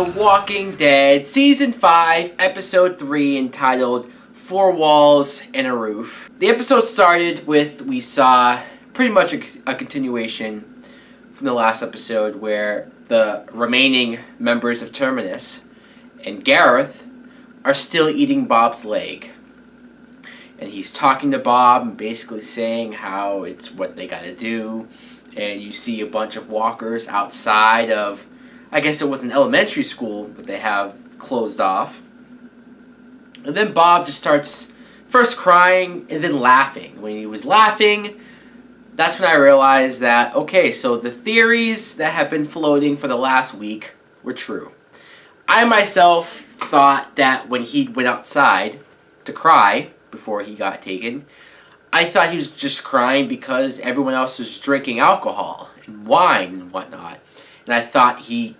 The Walking Dead, Season 5, Episode 3, entitled Four Walls and a Roof. The episode started with, we saw pretty much a continuation from the last episode where the remaining members of Terminus and Gareth are still eating Bob's leg. And he's talking to Bob and basically saying how it's what they gotta do. And you see a bunch of walkers outside of, I guess it was an elementary school that they have closed off. And then Bob just starts first crying and then laughing. When he was laughing, that's when I realized that, okay, so the theories that have been floating for the last week were true. I myself thought that when he went outside to cry before he got taken, I thought he was just crying because everyone else was drinking alcohol and wine and whatnot. And I thought he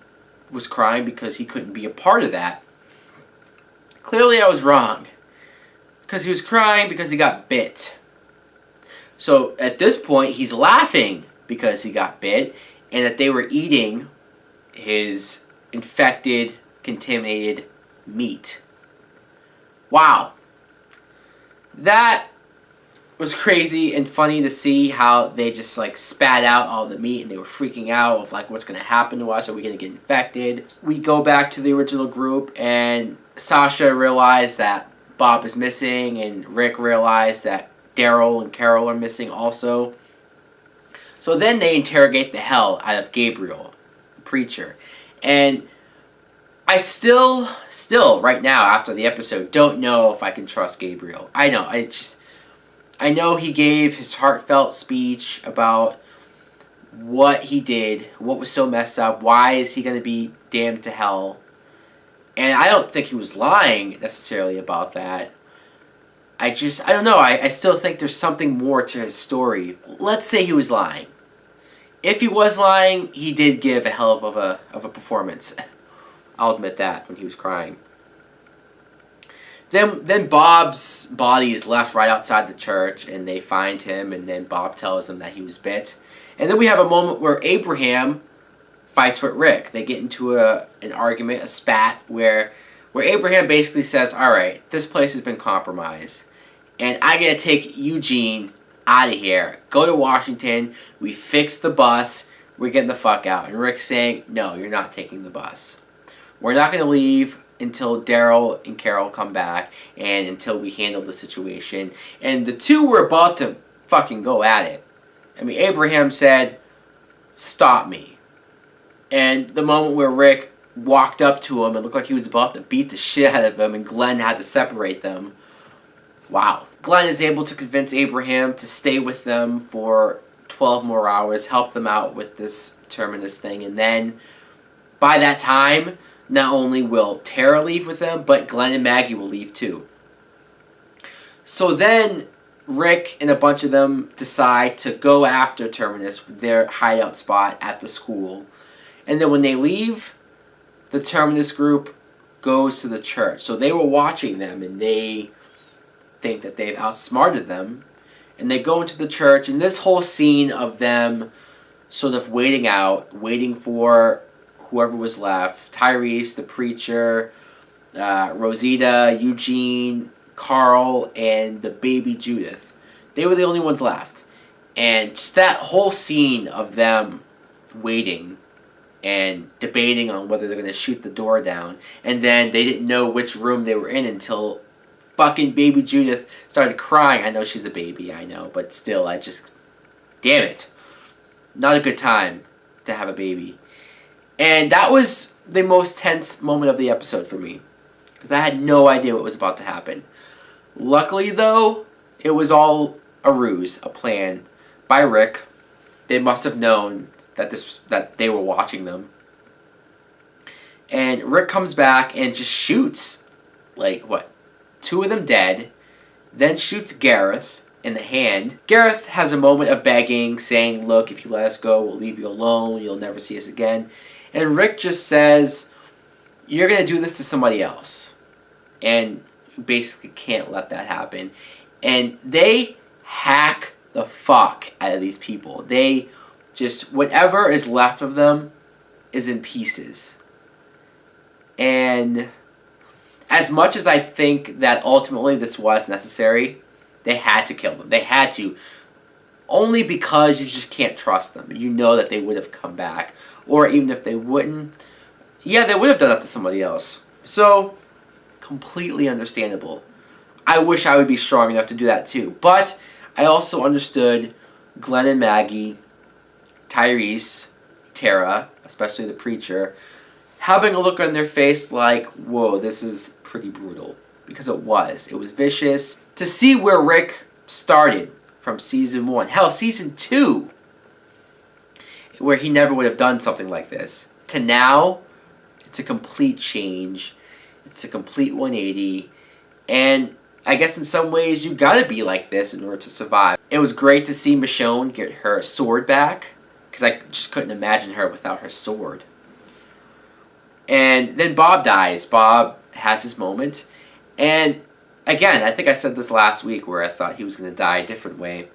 was crying because he couldn't be a part of that. Clearly I was wrong. Because he was crying because he got bit. So at this point he's laughing because he got bit and that they were eating his infected, contaminated meat. Wow. That was crazy and funny to see how they just like spat out all the meat and they were freaking out of like what's going to happen to us. Are we going to get infected? We go back to the original group and Sasha realized that Bob is missing and Rick realized that Daryl and Carol are missing also. So then they interrogate the hell out of Gabriel, the preacher. And I still right now after the episode don't know if I can trust Gabriel. I know he gave his heartfelt speech about what he did, what was so messed up, why is he going to be damned to hell. And I don't think he was lying necessarily about that. I don't know, I still think there's something more to his story. Let's say he was lying. If he was lying, he did give a hell of a performance. I'll admit that when he was crying. Then Bob's body is left right outside the church, and they find him, and then Bob tells them that he was bit. And then we have a moment where Abraham fights with Rick. They get into an argument, a spat, where Abraham basically says, alright, this place has been compromised, and I gotta take Eugene out of here. Go to Washington, we fix the bus, we're getting the fuck out. And Rick's saying, no, you're not taking the bus. We're not gonna leave until Daryl and Carol come back and until we handle the situation. And the two were about to fucking go at it. I mean, Abraham said, stop me. And the moment where Rick walked up to him, it looked like he was about to beat the shit out of him and Glenn had to separate them. Wow. Glenn is able to convince Abraham to stay with them for 12 more hours, help them out with this Terminus thing, and then by that time, not only will Tara leave with them, but Glenn and Maggie will leave too. So then Rick and a bunch of them decide to go after Terminus, their hideout spot at the school. And then when they leave, the Terminus group goes to the church. So they were watching them and they think that they've outsmarted them. And they go into the church, and this whole scene of them sort of waiting for whoever was left, Tyrese, the preacher, Rosita, Eugene, Carl, and the baby Judith. They were the only ones left. And just that whole scene of them waiting and debating on whether they're going to shoot the door down. And then they didn't know which room they were in until fucking baby Judith started crying. I know she's a baby, I know, but still, damn it. Not a good time to have a baby. And that was the most tense moment of the episode for me. Because I had no idea what was about to happen. Luckily, though, it was all a ruse, a plan by Rick. They must have known that they were watching them. And Rick comes back and just shoots, two of them dead. Then shoots Gareth in the hand. Gareth has a moment of begging, saying, look, if you let us go, we'll leave you alone. You'll never see us again. And Rick just says, you're going to do this to somebody else. And you basically can't let that happen. And they hack the fuck out of these people. They just, whatever is left of them is in pieces. And as much as I think that ultimately this was necessary, they had to kill them. They had to. Only because you just can't trust them. You know that they would have come back. Or even if they wouldn't, yeah, they would have done that to somebody else. So, completely understandable. I wish I would be strong enough to do that too. But I also understood Glenn and Maggie, Tyrese, Tara, especially the preacher, having a look on their face like, whoa, this is pretty brutal. Because it was. It was vicious. To see where Rick started from season 1, hell, season 2, where he never would have done something like this, to now, it's a complete change. It's a complete 180. And I guess in some ways you gotta be like this in order to survive. It was great to see Michonne get her sword back, because I just couldn't imagine her without her sword. And then Bob dies. Bob has his moment. And again, I think I said this last week where I thought he was going to die a different way.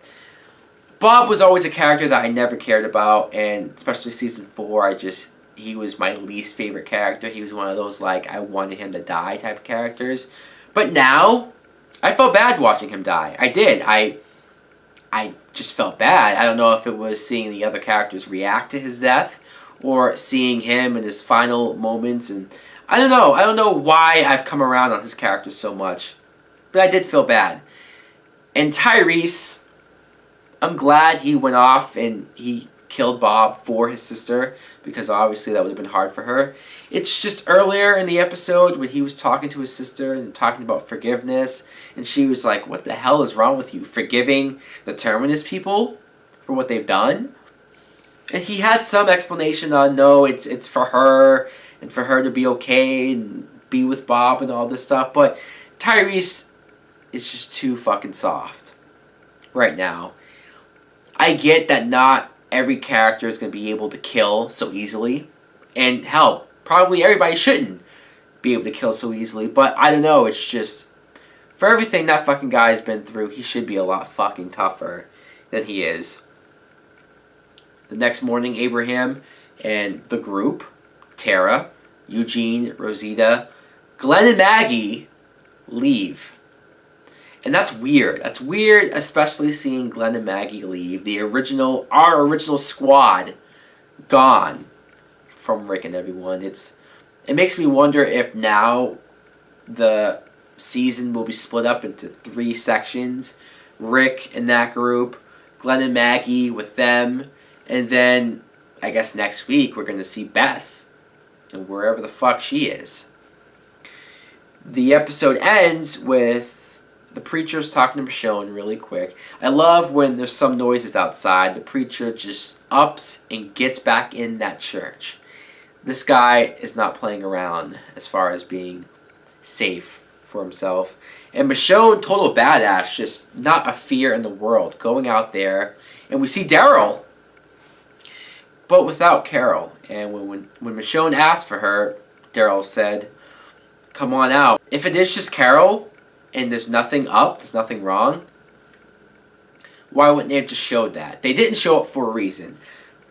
Bob was always a character that I never cared about, and especially season 4, he was my least favorite character. He was one of those, like, I wanted him to die type of characters. But now, I felt bad watching him die. I did. I just felt bad. I don't know if it was seeing the other characters react to his death, or seeing him in his final moments, and I don't know. I don't know why I've come around on his character so much, but I did feel bad. And Tyrese, I'm glad he went off and he killed Bob for his sister, because obviously that would have been hard for her. It's just earlier in the episode when he was talking to his sister and talking about forgiveness, and she was like, what the hell is wrong with you? Forgiving the Terminus people for what they've done? And he had some explanation on, no, it's for her, and for her to be okay, and be with Bob and all this stuff, but Tyrese is just too fucking soft right now. I get that not every character is going to be able to kill so easily, and hell, probably everybody shouldn't be able to kill so easily, but I don't know, it's just, for everything that fucking guy's been through, he should be a lot fucking tougher than he is. The next morning, Abraham and the group, Tara, Eugene, Rosita, Glenn and Maggie, leave. And that's weird. That's weird, especially seeing Glenn and Maggie leave. Our original squad, gone from Rick and everyone. It makes me wonder if now the season will be split up into 3 sections. Rick and that group, Glenn and Maggie with them, and then, I guess next week, we're going to see Beth, and wherever the fuck she is. The episode ends with the preacher's talking to Michonne really quick. I love when there's some noises outside, the preacher just ups and gets back in that church. This guy is not playing around as far as being safe for himself. And Michonne, total badass, just not a fear in the world, going out there. And we see Daryl, but without Carol. And when Michonne asked for her, Daryl said, come on out. If it is just Carol, and there's nothing up, there's nothing wrong, why wouldn't they have just showed that? They didn't show it for a reason.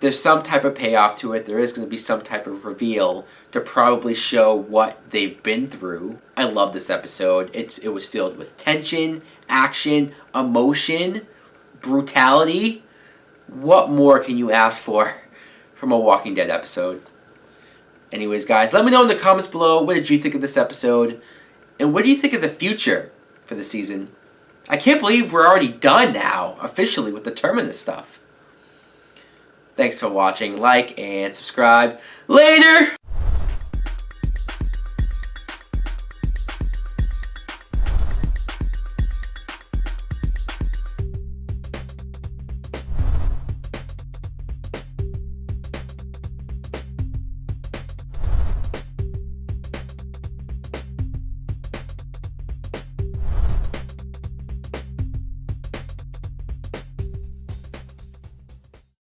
There's some type of payoff to it. There is going to be some type of reveal to probably show what they've been through. I love this episode. It was filled with tension, action, emotion, brutality. What more can you ask for from a Walking Dead episode? Anyways, guys, let me know in the comments below, what did you think of this episode? And what do you think of the future for the season? I can't believe we're already done now, officially, with the Terminus stuff. Thanks for watching. Like and subscribe. Later!